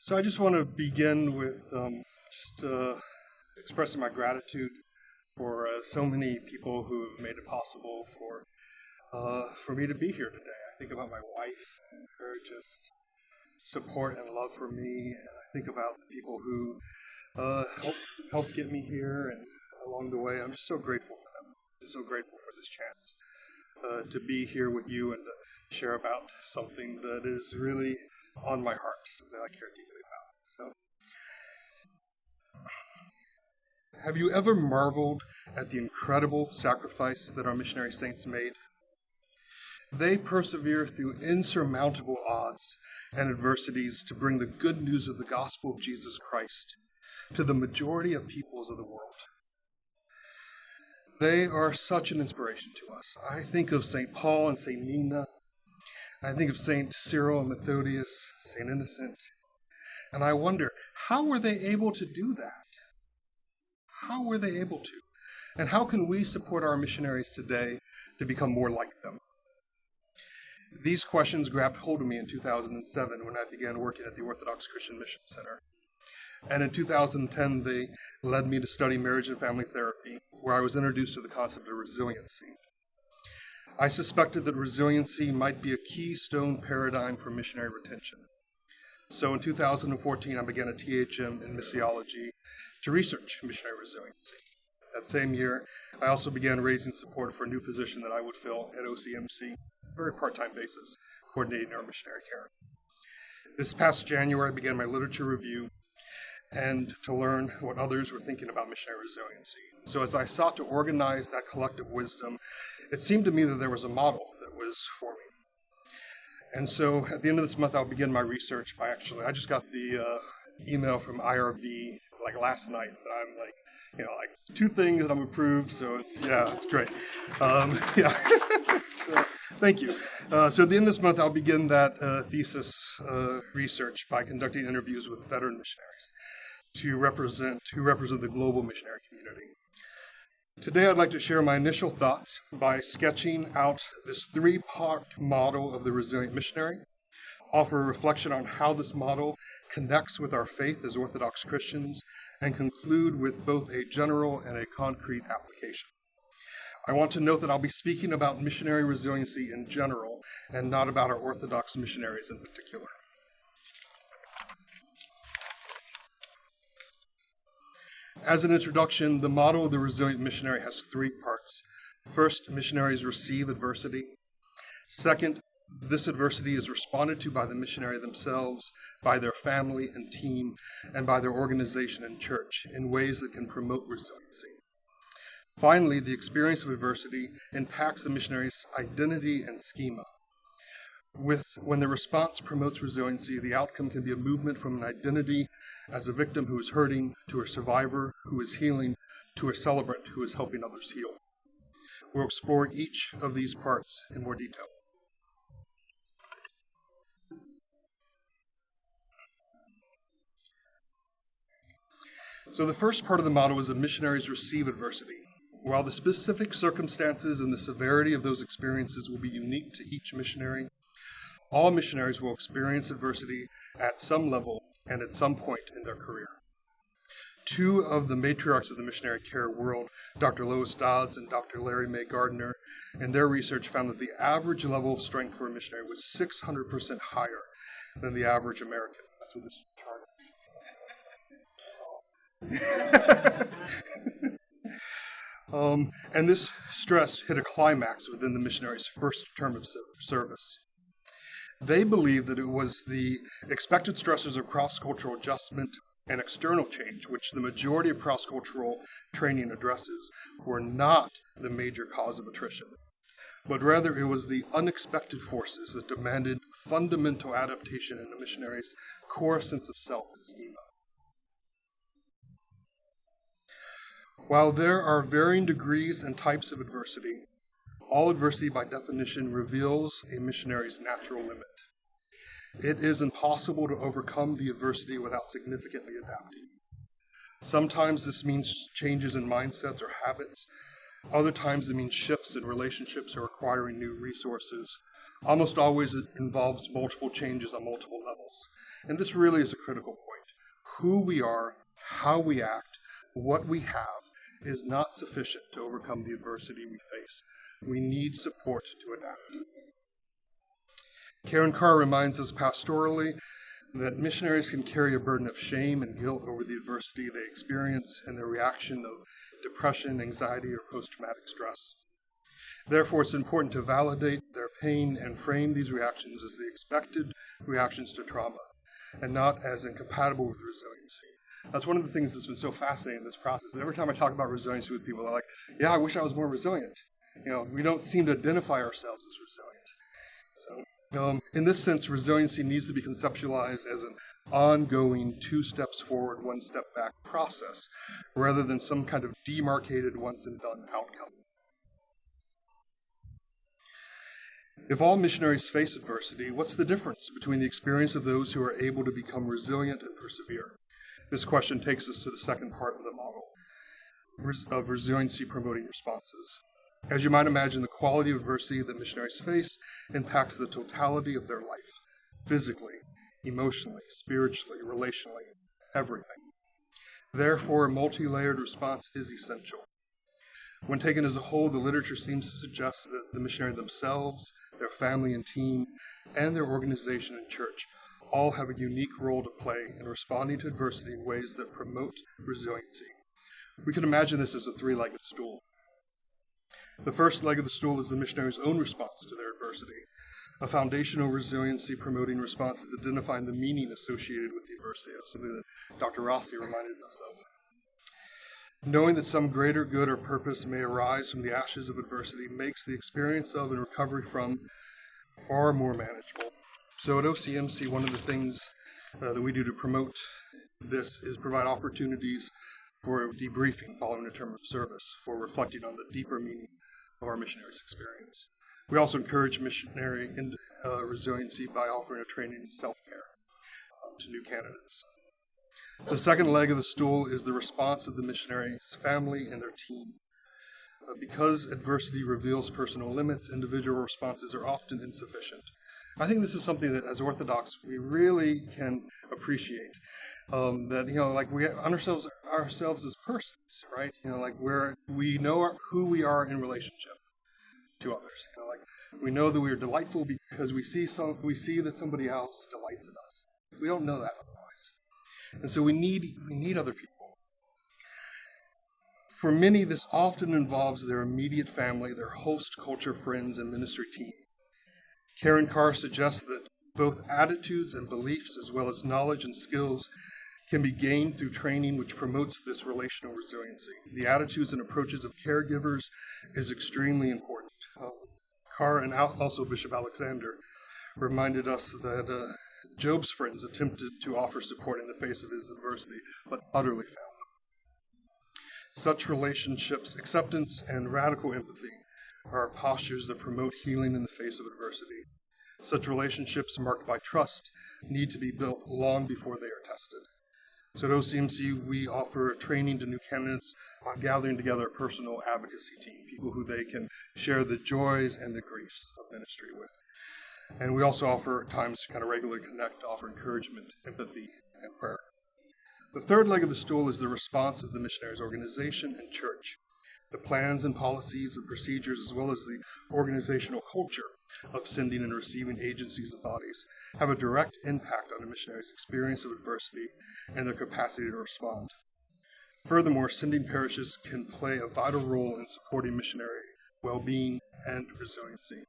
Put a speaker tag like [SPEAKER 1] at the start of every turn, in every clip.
[SPEAKER 1] So I just want to begin with expressing my gratitude for so many people who have made it possible for me to be here today. I think about my wife and her just support and love for me, and I think about the people who helped get me here and along the way. I'm just so grateful for them. I'm so grateful for this chance to be here with you and to share about something that is really on my heart, something I care deeply about. So, have you ever marveled at the incredible sacrifice that our missionary saints made? They persevere through insurmountable odds and adversities to bring the good news of the gospel of Jesus Christ to the majority of peoples of the world. They are such an inspiration to us. I think of St. Paul and St. Nina. I think of St. Cyril and Methodius, St. Innocent, and I wonder, how were they able to do that? How were they able to? And how can we support our missionaries today to become more like them? These questions grabbed hold of me in 2007 when I began working at the Orthodox Christian Mission Center. And in 2010, they led me to study marriage and family therapy, where I was introduced to the concept of resiliency. I suspected that resiliency might be a keystone paradigm for missionary retention. So in 2014, I began a THM in missiology to research missionary resiliency. That same year, I also began raising support for a new position that I would fill at OCAMPR, a very part-time basis, coordinating our missionary care. This past January, I began my literature review and to learn what others were thinking about missionary resiliency. So as I sought to organize that collective wisdom, it seemed to me that there was a model that was forming. And so at the end of this month, I'll begin my research by I just got the email from IRB last night that I'm 2 things that I'm approved, so it's great. So, thank you. So at the end of this month, I'll begin that thesis research by conducting interviews with veteran missionaries who represent the global missionary community. Today, I'd like to share my initial thoughts by sketching out this 3-part model of the resilient missionary, offer a reflection on how this model connects with our faith as Orthodox Christians, and conclude with both a general and a concrete application. I want to note that I'll be speaking about missionary resiliency in general and not about our Orthodox missionaries in particular. As an introduction, the model of the resilient missionary has 3 parts. First, missionaries receive adversity. Second, this adversity is responded to by the missionary themselves, by their family and team, and by their organization and church in ways that can promote resiliency. Finally, the experience of adversity impacts the missionary's identity and schema. When the response promotes resiliency, the outcome can be a movement from an identity as a victim who is hurting, to a survivor who is healing, to a celebrant who is helping others heal. We'll explore each of these parts in more detail. So the first part of the model is that missionaries receive adversity. While the specific circumstances and the severity of those experiences will be unique to each missionary, all missionaries will experience adversity at some level and at some point in their career. 2 of the matriarchs of the missionary care world, Dr. Lois Dodds and Dr. Larry May Gardner, in their research found that the average level of strength for a missionary was 600% higher than the average American. That's what this chart is. And this stress hit a climax within the missionary's first term of service. They believed that it was the expected stressors of cross-cultural adjustment and external change, which the majority of cross-cultural training addresses, were not the major cause of attrition, but rather it was the unexpected forces that demanded fundamental adaptation in a missionary's core sense of self and schema. While there are varying degrees and types of adversity, all adversity by definition reveals a missionary's natural limit. It is impossible to overcome the adversity without significantly adapting. Sometimes this means changes in mindsets or habits. Other times it means shifts in relationships or acquiring new resources. Almost always it involves multiple changes on multiple levels. And this really is a critical point. Who we are, how we act, what we have is not sufficient to overcome the adversity we face. We need support to adapt. Karen Carr reminds us pastorally that missionaries can carry a burden of shame and guilt over the adversity they experience and their reaction of depression, anxiety, or post-traumatic stress. Therefore, it's important to validate their pain and frame these reactions as the expected reactions to trauma and not as incompatible with resiliency. That's one of the things that's been so fascinating in this process. And every time I talk about resiliency with people, they're like, yeah, I wish I was more resilient. We don't seem to identify ourselves as resilient. So, in this sense, resiliency needs to be conceptualized as an ongoing 2 steps forward, 1 step back process, rather than some kind of demarcated once and done outcome. If all missionaries face adversity, what's the difference between the experience of those who are able to become resilient and persevere? This question takes us to the second part of the model of resiliency promoting responses. As you might imagine, the quality of adversity that missionaries face impacts the totality of their life, physically, emotionally, spiritually, relationally, everything. Therefore, a multi-layered response is essential. When taken as a whole, the literature seems to suggest that the missionary themselves, their family and team, and their organization and church all have a unique role to play in responding to adversity in ways that promote resiliency. We can imagine this as a 3-legged stool. The first leg of the stool is the missionary's own response to their adversity. A foundational resiliency promoting response is identifying the meaning associated with the adversity. That's something that Dr. Rossi reminded us of. Knowing that some greater good or purpose may arise from the ashes of adversity makes the experience of and recovery from far more manageable. So at OCMC, one of the things that we do to promote this is provide opportunities for debriefing following a term of service, for reflecting on the deeper meaning of our missionaries' experience. We also encourage missionary resiliency by offering a training in self-care to new candidates. The second leg of the stool is the response of the missionary's family and their team. Because adversity reveals personal limits, individual responses are often insufficient. I think this is something that as Orthodox we really can appreciate. That we understand ourselves as persons, right? We know who we are in relationship to others. We know that we are delightful because we see that somebody else delights in us. We don't know that otherwise, and so we need other people. For many, this often involves their immediate family, their host culture friends, and ministry team. Karen Carr suggests that both attitudes and beliefs, as well as knowledge and skills, can be gained through training which promotes this relational resiliency. The attitudes and approaches of caregivers is extremely important. Carr and also Bishop Alexander reminded us that Job's friends attempted to offer support in the face of his adversity, but utterly failed. Such relationships, acceptance, and radical empathy are postures that promote healing in the face of adversity. Such relationships marked by trust need to be built long before they are tested. So at OCMC, we offer training to new candidates on gathering together a personal advocacy team, people who they can share the joys and the griefs of ministry with. And we also offer times to kind of regularly connect, to offer encouragement, empathy, and prayer. The third leg of the stool is the response of the missionaries' organization and church. The plans and policies and procedures, as well as the organizational culture of sending and receiving agencies and bodies, have a direct impact on a missionary's experience of adversity and their capacity to respond. Furthermore, sending parishes can play a vital role in supporting missionary well-being and resiliency.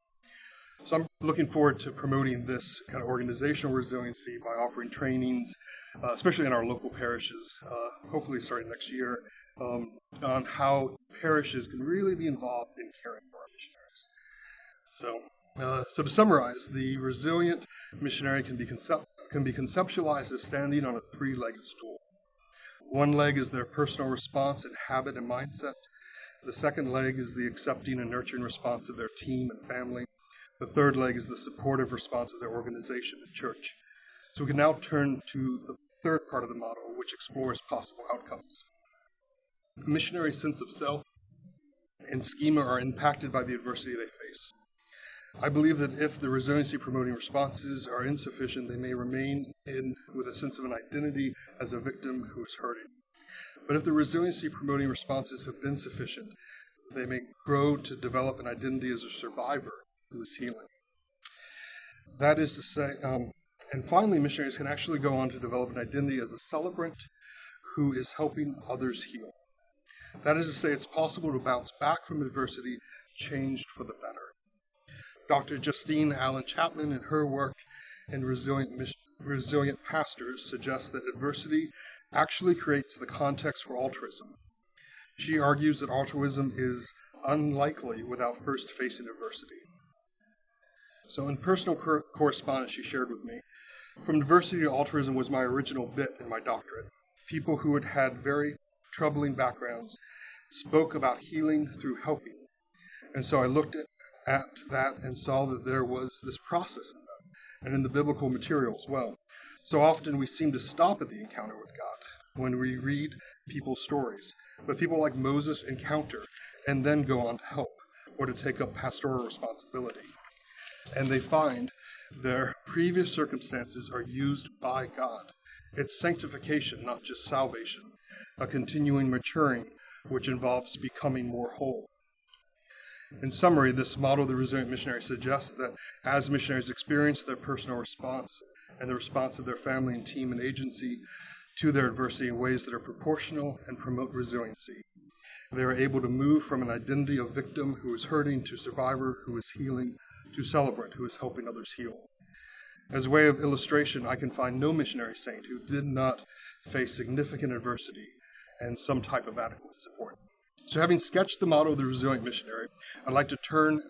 [SPEAKER 1] So I'm looking forward to promoting this kind of organizational resiliency by offering trainings, especially in our local parishes, hopefully starting next year, on how parishes can really be involved in caring for our missionaries. So to summarize, the resilient missionary can be conceptualized as standing on a 3-legged stool. One leg is their personal response and habit and mindset. The second leg is the accepting and nurturing response of their team and family. The third leg is the supportive response of their organization and church. So we can now turn to the third part of the model, which explores possible outcomes. A missionary's sense of self and schema are impacted by the adversity they face. I believe that if the resiliency promoting responses are insufficient, they may remain with a sense of an identity as a victim who is hurting. But if the resiliency promoting responses have been sufficient, they may grow to develop an identity as a survivor who is healing. That is to say, and finally, missionaries can actually go on to develop an identity as a celebrant who is helping others heal. That is to say, it's possible to bounce back from adversity, changed for the better. Dr. Justine Allen Chapman, in her work in Resilient Pastors, suggests that adversity actually creates the context for altruism. She argues that altruism is unlikely without first facing adversity. So in personal correspondence she shared with me, from adversity to altruism was my original bit in my doctorate. People who had had very troubling backgrounds spoke about healing through helping. And so I looked at that and saw that there was this process in that, and in the biblical material as well. So often we seem to stop at the encounter with God when we read people's stories. But people like Moses encounter and then go on to help or to take up pastoral responsibility. And they find their previous circumstances are used by God. It's sanctification, not just salvation, a continuing maturing, which involves becoming more whole. In summary, this model of the resilient missionary suggests that as missionaries experience their personal response and the response of their family and team and agency to their adversity in ways that are proportional and promote resiliency, they are able to move from an identity of victim who is hurting to survivor who is healing to celebrant who is helping others heal. As a way of illustration, I can find no missionary saint who did not face significant adversity and some type of adequate support. So having sketched the model of the resilient missionary, I'd like to turn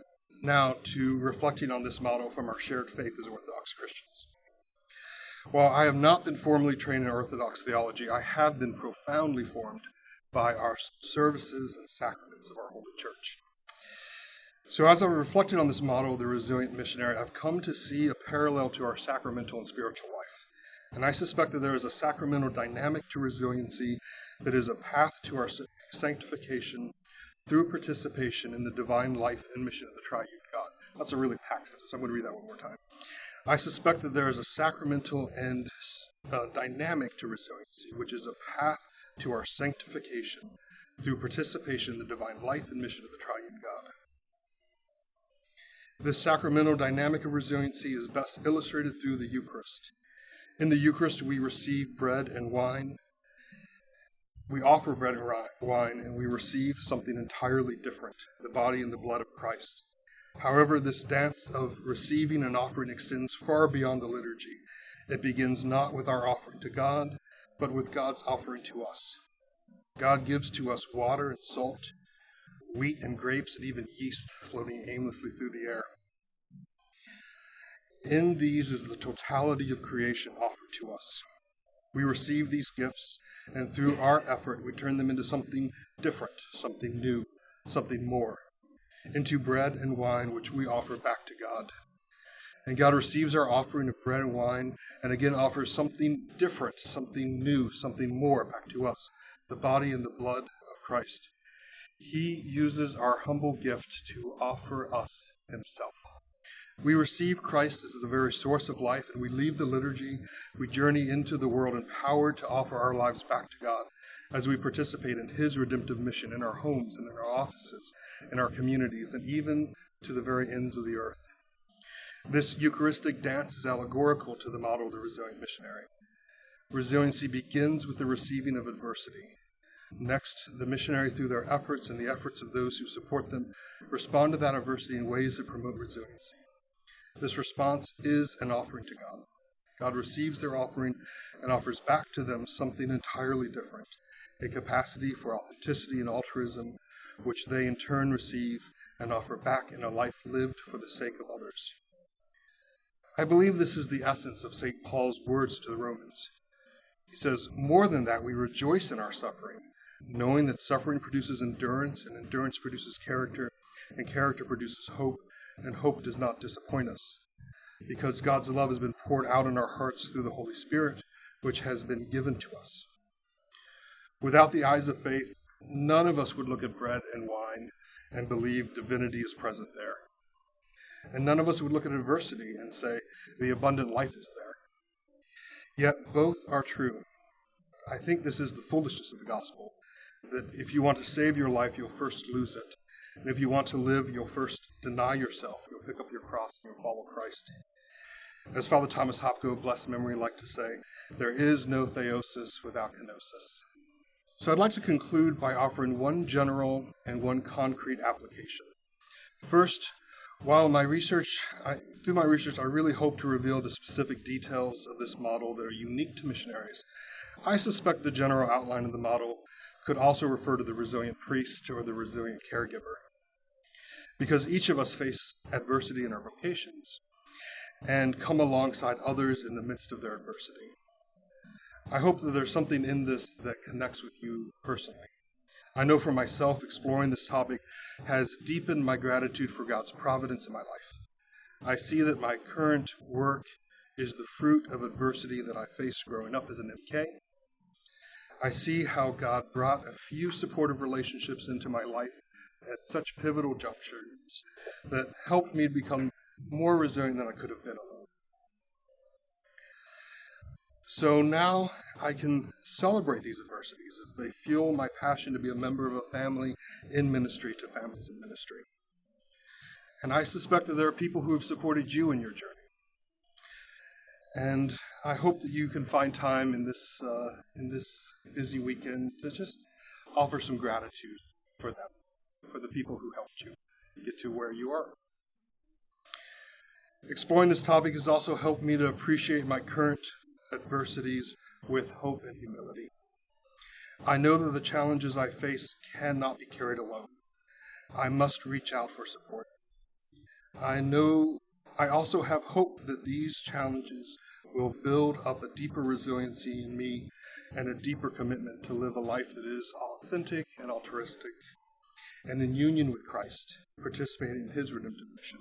[SPEAKER 1] now to reflecting on this model from our shared faith as Orthodox Christians. While I have not been formally trained in Orthodox theology, I have been profoundly formed by our services and sacraments of our Holy Church. So as I've reflected on this model of the resilient missionary, I've come to see a parallel to our sacramental and spiritual life. And I suspect that there is a sacramental dynamic to resiliency that is a path to our sanctification through participation in the divine life and mission of the triune God. That's a really packed sentence. I'm going to read that one more time. I suspect that there is a sacramental and dynamic to resiliency, which is a path to our sanctification through participation in the divine life and mission of the triune God. This sacramental dynamic of resiliency is best illustrated through the Eucharist. In the Eucharist, we receive bread and wine. We offer bread and wine, and we receive something entirely different, the body and the blood of Christ. However, this dance of receiving and offering extends far beyond the liturgy. It begins not with our offering to God, but with God's offering to us. God gives to us water and salt, wheat and grapes, and even yeast floating aimlessly through the air. In these is the totality of creation offered to us. We receive these gifts, and through our effort, we turn them into something different, something new, something more, into bread and wine, which we offer back to God. And God receives our offering of bread and wine, and again offers something different, something new, something more back to us, the body and the blood of Christ. He uses our humble gift to offer us himself. We receive Christ as the very source of life, and we leave the liturgy. We journey into the world empowered to offer our lives back to God as we participate in his redemptive mission in our homes and in our offices, in our communities, and even to the very ends of the earth. This Eucharistic dance is allegorical to the model of the resilient missionary. Resiliency begins with the receiving of adversity. Next, the missionary, through their efforts and the efforts of those who support them, respond to that adversity in ways that promote resiliency. This response is an offering to God. God receives their offering and offers back to them something entirely different, a capacity for authenticity and altruism, which they in turn receive and offer back in a life lived for the sake of others. I believe this is the essence of St. Paul's words to the Romans. He says, more than that, we rejoice in our suffering, knowing that suffering produces endurance, and endurance produces character, and character produces hope, and hope does not disappoint us, because God's love has been poured out in our hearts through the Holy Spirit, which has been given to us. Without the eyes of faith, none of us would look at bread and wine and believe divinity is present there. and none of us would look at adversity and say, the abundant life is there. Yet both are true. I think this is the foolishness of the gospel, that if you want to save your life, you'll first lose it. And if you want to live, you'll first deny yourself. You'll pick up your cross and you'll follow Christ. As Father Thomas Hopko, blessed memory, liked to say, there is no theosis without kenosis. So I'd like to conclude by offering one general and one concrete application. First, through my research, I really hope to reveal the specific details of this model that are unique to missionaries. I suspect the general outline of the model could also refer to the resilient priest or the resilient caregiver, because each of us face adversity in our vocations and come alongside others in the midst of their adversity. I hope that there's something in this that connects with you personally. I know for myself, exploring this topic has deepened my gratitude for God's providence in my life. I see that my current work is the fruit of adversity that I faced growing up as an MK. I see how God brought a few supportive relationships into my life at such pivotal junctures that helped me become more resilient than I could have been alone. So now I can celebrate these adversities as they fuel my passion to be a member of a family in ministry to families in ministry. And I suspect that there are people who have supported you in your journey. And I hope that you can find time in this busy weekend to just offer some gratitude for them, for the people who helped you get to where you are. Exploring this topic has also helped me to appreciate my current adversities with hope and humility. I know that the challenges I face cannot be carried alone. I must reach out for support. I also have hope that these challenges will build up a deeper resiliency in me and a deeper commitment to live a life that is authentic and altruistic and in union with Christ, participating in his redemptive mission.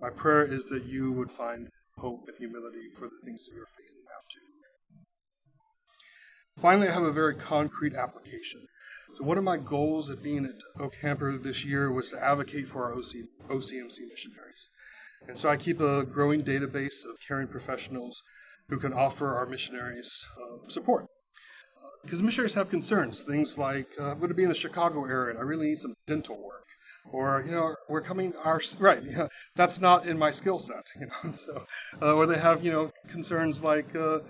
[SPEAKER 1] My prayer is that you would find hope and humility for the things that you're facing now too. Finally, I have a very concrete application. So one of my goals at being at OCAMPR this year was to advocate for our OCMC missionaries. And so I keep a growing database of caring professionals who can offer our missionaries support. Because missionaries have concerns, things like, I'm going to be in the Chicago area and I really need some dental work. Or, we're coming, that's not in my skill set, so, or they have, concerns like, we're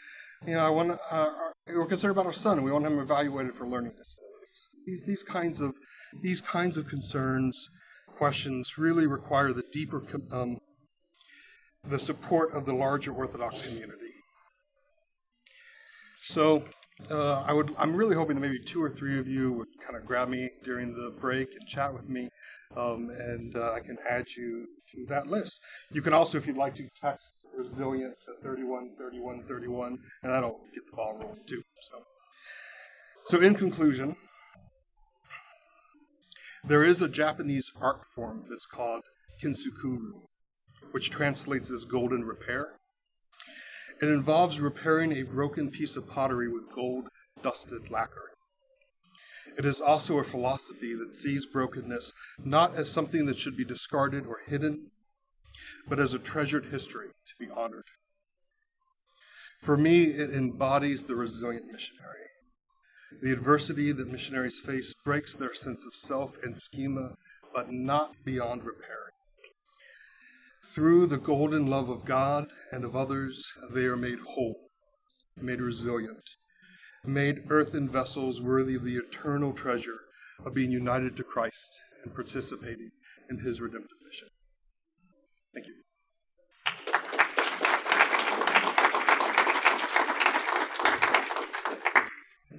[SPEAKER 1] concerned about our son and we want him evaluated for learning disabilities. These kinds of concerns, questions really require the deeper, the support of the larger Orthodox community. So, I'm really hoping that maybe 2 or 3 of you would kind of grab me during the break and chat with me, and I can add you to that list. You can also, if you'd like to, text resilient to 313131, and that'll get the ball rolling too. So in conclusion, there is a Japanese art form that's called kintsukuryu, which translates as golden repair. It involves repairing a broken piece of pottery with gold-dusted lacquer. It is also a philosophy that sees brokenness not as something that should be discarded or hidden, but as a treasured history to be honored. For me, it embodies the resilient missionary. The adversity that missionaries face breaks their sense of self and schema, but not beyond repair. Through the golden love of God and of others, they are made whole, made resilient, made earthen vessels worthy of the eternal treasure of being united to Christ and participating in his redemptive mission. Thank you.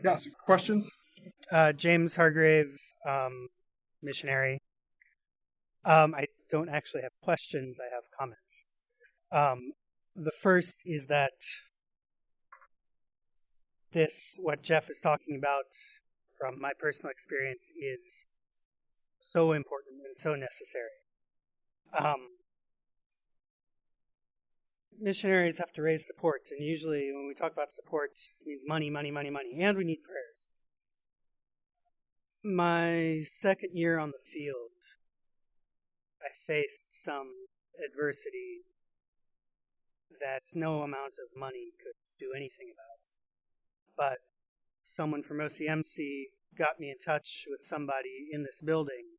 [SPEAKER 1] Yeah, so questions?
[SPEAKER 2] James Hargrave, missionary. I don't actually have questions, I have comments. The first is that what Geoff is talking about from my personal experience is so important and so necessary. Missionaries have to raise support, and usually when we talk about support, it means money, and we need prayers. My second year on the field, I faced some adversity that no amount of money could do anything about. But someone from OCMC got me in touch with somebody in this building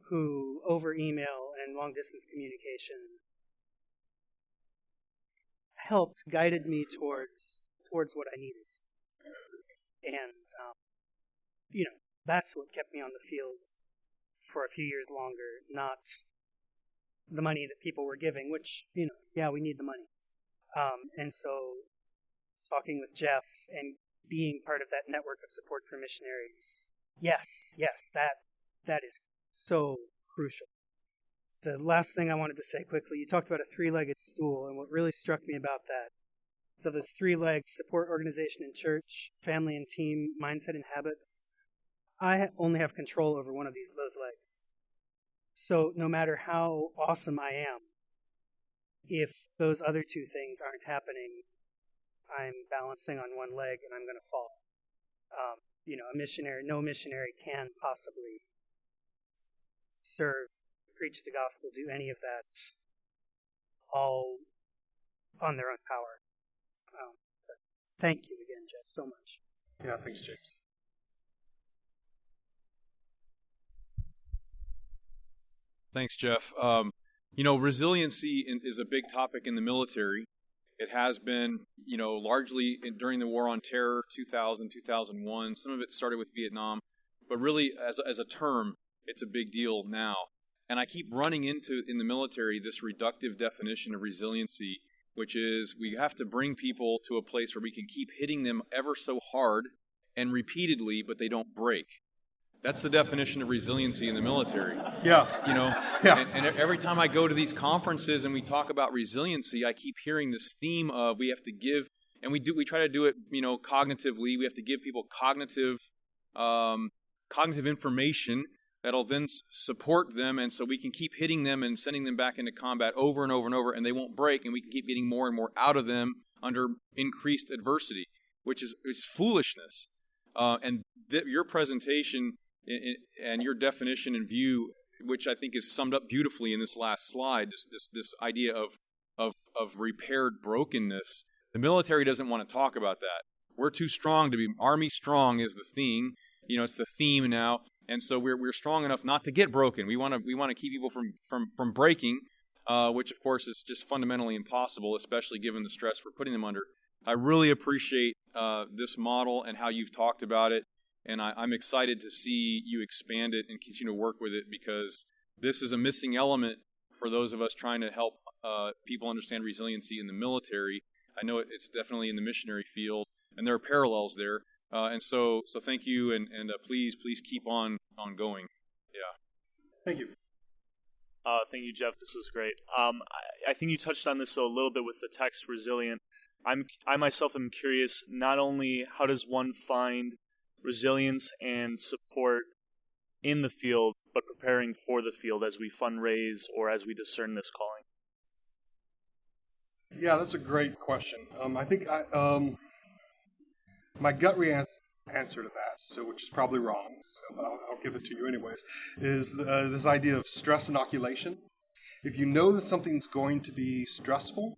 [SPEAKER 2] who, over email and long-distance communication, guided me towards what I needed. And, that's what kept me on the field for a few years longer, not the money that people were giving, which, we need the money. And so talking with Geoff and being part of that network of support for missionaries, yes, that is so crucial. The last thing I wanted to say quickly, you talked about a three-legged stool, and what really struck me about that, so there's 3 legs: support, organization, and church, family and team, mindset and habits. I only have control over one of those legs. So no matter how awesome I am, if those other 2 things aren't happening, I'm balancing on one leg and I'm going to fall. No missionary can possibly serve, preach the gospel, do any of that all on their own power. But thank you again, Geoff, so much.
[SPEAKER 1] Yeah, thanks, James.
[SPEAKER 3] Thanks, Geoff. Resiliency is a big topic in the military. It has been, largely during the War on Terror, 2000, 2001. Some of it started with Vietnam. But really, as a term, it's a big deal now. And I keep running into, in the military, this reductive definition of resiliency, which is we have to bring people to a place where we can keep hitting them ever so hard and repeatedly, but they don't break. That's the definition of resiliency in the military.
[SPEAKER 1] Yeah. Yeah.
[SPEAKER 3] And every time I go to these conferences and we talk about resiliency, I keep hearing this theme of we have to give, and we try to do it, cognitively. We have to give people cognitive information that'll then support them, and so we can keep hitting them and sending them back into combat over and over and over, and they won't break, and we can keep getting more and more out of them under increased adversity, which is foolishness. Your presentation and your definition and view, which I think is summed up beautifully in this last slide, this idea of repaired brokenness. The military doesn't want to talk about that. We're too strong to be. Army strong is the theme. It's the theme now, and so we're strong enough not to get broken. We want to keep people from breaking, which of course is just fundamentally impossible, especially given the stress we're putting them under. I really appreciate this model and how you've talked about it. And I'm excited to see you expand it and continue to work with it, because this is a missing element for those of us trying to help people understand resiliency in the military. I know it's definitely in the missionary field, and there are parallels there. And so thank you, and please keep on going. Yeah.
[SPEAKER 1] Thank you.
[SPEAKER 4] Thank you, Geoff. This was great. I think you touched on this a little bit with the text resilient. I myself am curious, not only how does one find resilience and support in the field, but preparing for the field as we fundraise or as we discern this calling?
[SPEAKER 1] Yeah, that's a great question. I think my gut answer to that, which is probably wrong, so I'll give it to you anyways, is this idea of stress inoculation. If you know that something's going to be stressful,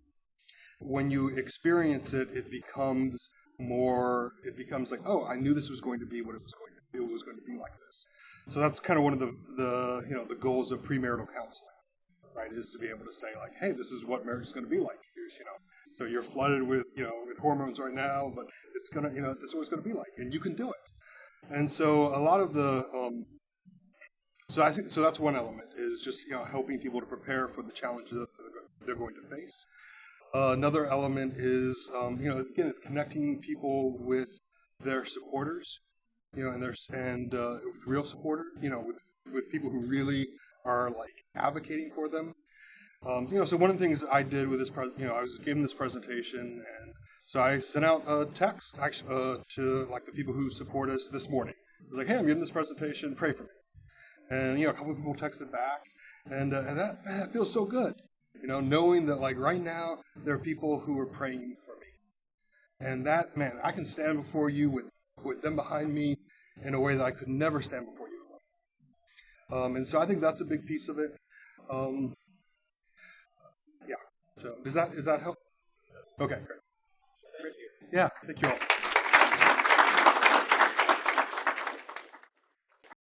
[SPEAKER 1] when you experience it, it becomes like, oh, I knew this was going to be what it was going to be. It was going to be like this. So that's kind of one of the goals of premarital counseling, right? Is to be able to say like, hey, this is what marriage is going to be like. So you're flooded with hormones right now, but it's gonna, this is what it's going to be like, and you can do it. And so a lot of the, I think that's one element, is just helping people to prepare for the challenges that they're going to face. Another element is, again, it's connecting people with their supporters, and with real support, with people who really are like advocating for them. So one of the things I did with this, I was given this presentation, and so I sent out a text to like the people who support us this morning. I was like, hey, I'm giving this presentation, pray for me. And a couple of people texted back, and that feels so good. Knowing that like right now there are people who are praying for me, and that, man, I can stand before you with them behind me in a way that I could never stand before you. And so I think that's a big piece of it. Yeah. So does that help? Okay, great. Yeah, thank you all.